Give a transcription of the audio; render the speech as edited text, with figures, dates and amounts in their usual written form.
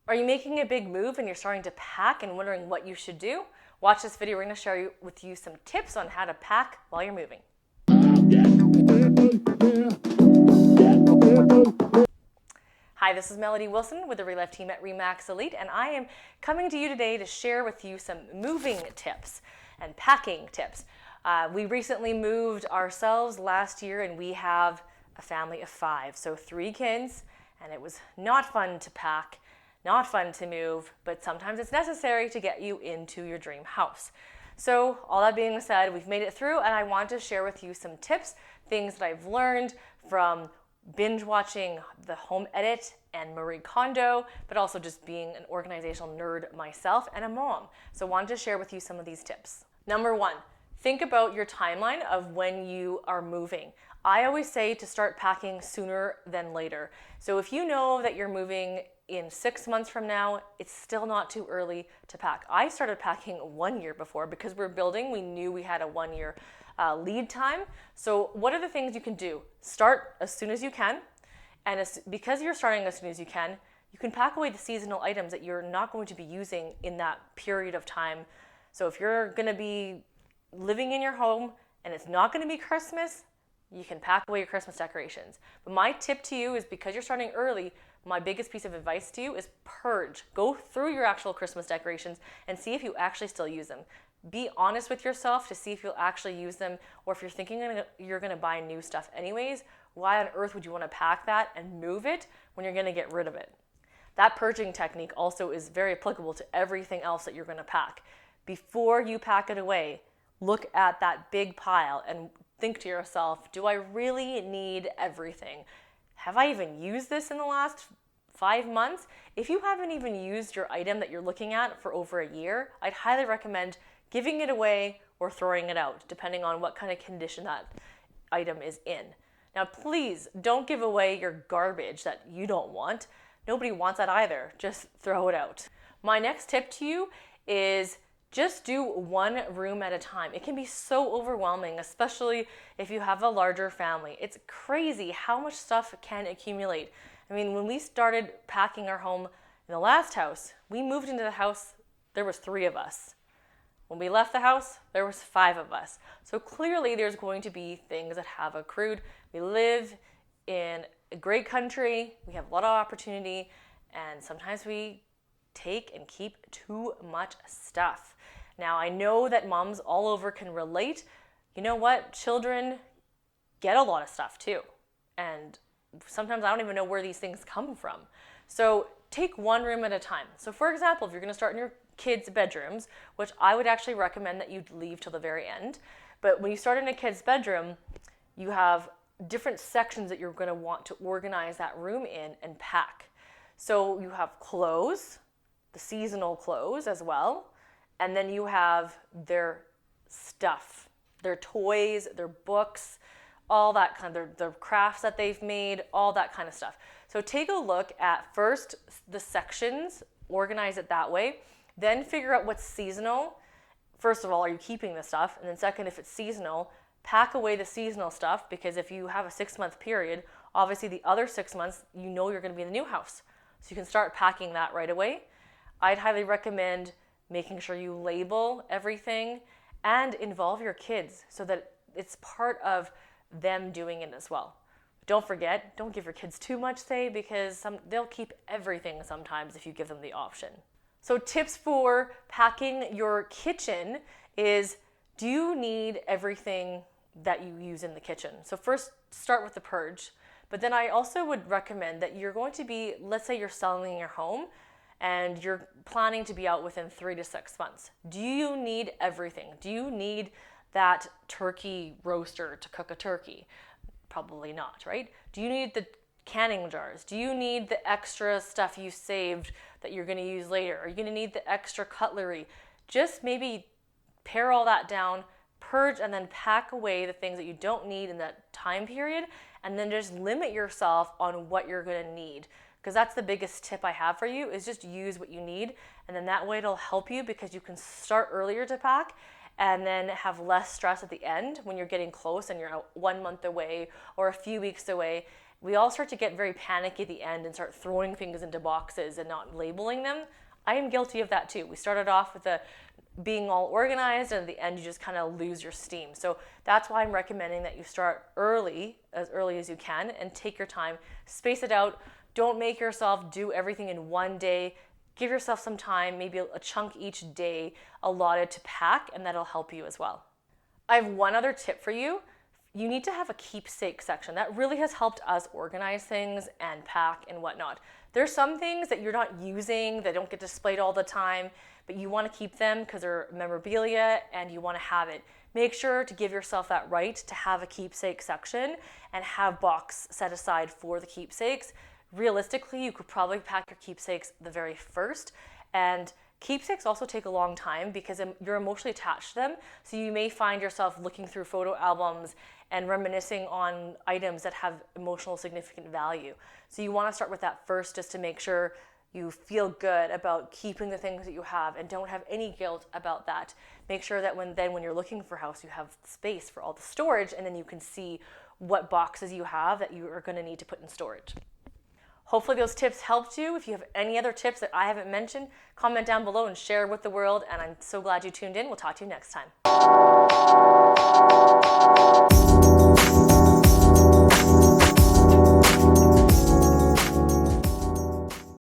Are you making a big move and you're starting to pack and wondering what you should do? Watch this video. We're going to share with you some tips on how to pack while you're moving. Hi, this is Melody Wilson with the Relive team at Remax Elite, and I am coming to you today to share with you some moving tips and packing tips. We recently moved ourselves last year, and we have a family of 5, so 3 kids, and it was not fun to pack, not fun to move, but sometimes it's necessary to get you into your dream house. So all that being said, we've made it through, and I want to share with you some tips, things that I've learned from binge watching The Home Edit and Marie Kondo, but also just being an organizational nerd myself and a mom. So I wanted to share with you some of these tips. Number 1, think about your timeline of when you are moving. I always say to start packing sooner than later. So if you know that you're moving in 6 months from now, it's still not too early to pack. I started packing 1 year before because we're building. We knew we had a 1 year lead time. So what are the things you can do? Start as soon as you can. And because you're starting as soon as you can pack away the seasonal items that you're not going to be using in that period of time. So if you're going to be living in your home and it's not going to be Christmas, you can pack away your Christmas decorations. But my tip to you is, because you're starting early, my biggest piece of advice to you is purge. Go through your actual Christmas decorations and see if you actually still use them. Be honest with yourself to see if you'll actually use them, or if you're thinking you're going to buy new stuff anyways, why on earth would you want to pack that and move it when you're going to get rid of it? That purging technique also is very applicable to everything else that you're going to pack. Before you pack it away, look at that big pile and think to yourself, do I really need everything? Have I even used this in the last 5 months? If you haven't even used your item that you're looking at for over a year, I'd highly recommend giving it away or throwing it out, depending on what kind of condition that item is in. Now, please don't give away your garbage that you don't want. Nobody wants that either. Just throw it out. My next tip to you is just do one room at a time. It can be so overwhelming, especially if you have a larger family. It's crazy how much stuff can accumulate. I mean, when we started packing our home in the last house, we moved into the house, there was 3 of us. When we left the house, there was 5 of us. So clearly there's going to be things that have accrued. We live in a great country, we have a lot of opportunity, and sometimes we take and keep too much stuff. Now, I know that moms all over can relate. You know what? Children get a lot of stuff too. And sometimes I don't even know where these things come from. So take one room at a time. So for example, if you're going to start in your kids' bedrooms, which I would actually recommend that you leave till the very end. But when you start in a kid's bedroom, you have different sections that you're going to want to organize that room in and pack. So you have clothes, the seasonal clothes as well, and then you have their stuff, their toys, their books, all that kind of, their crafts that they've made, all that kind of stuff. So take a look at first the sections, organize it that way, then figure out what's seasonal. First of all, are you keeping the stuff? And then second, if it's seasonal, pack away the seasonal stuff, because if you have a 6-month period, obviously the other 6 months, you know you're going to be in the new house. So you can start packing that right away. I'd highly recommend making sure you label everything and involve your kids so that it's part of them doing it as well. Don't forget, don't give your kids too much say, because they'll keep everything sometimes if you give them the option. So tips for packing your kitchen is, do you need everything that you use in the kitchen? So first, start with the purge. But then I also would recommend that you're going to be, let's say you're selling your home and you're planning to be out within 3 to 6 months. Do you need everything? Do you need that turkey roaster to cook a turkey? Probably not, right? Do you need the canning jars? Do you need the extra stuff you saved that you're going to use later? Are you going to need the extra cutlery? Just maybe pare all that down, purge, and then pack away the things that you don't need in that time period, and then just limit yourself on what you're going to need. Because that's the biggest tip I have for you, is just use what you need, and then that way it'll help you, because you can start earlier to pack and then have less stress at the end when you're getting close and you're 1 month away or a few weeks away, we all start to get very panicky at the end and start throwing things into boxes and not labeling them. I am guilty of that too. We started off with being all organized, and at the end you just kind of lose your steam. So that's why I'm recommending that you start early as you can, and take your time, space it out. Don't make yourself do everything in one day. Give yourself some time, maybe a chunk each day allotted to pack, and that'll help you as well. I have one other tip for you. You need to have a keepsake section. That really has helped us organize things and pack and whatnot. There's some things that you're not using, that don't get displayed all the time, but you want to keep them because they're memorabilia and you want to have it. Make sure to give yourself that right to have a keepsake section and have box set aside for the keepsakes. Realistically, you could probably pack your keepsakes the very first, and keepsakes also take a long time because you're emotionally attached to them. So you may find yourself looking through photo albums and reminiscing on items that have emotional significant value. So you want to start with that first, just to make sure you feel good about keeping the things that you have and don't have any guilt about that. Make sure that when you're looking for a house, you have space for all the storage, and then you can see what boxes you have that you are going to need to put in storage. Hopefully those tips helped you. If you have any other tips that I haven't mentioned, comment down below and share with the world. And I'm so glad you tuned in. We'll talk to you next time.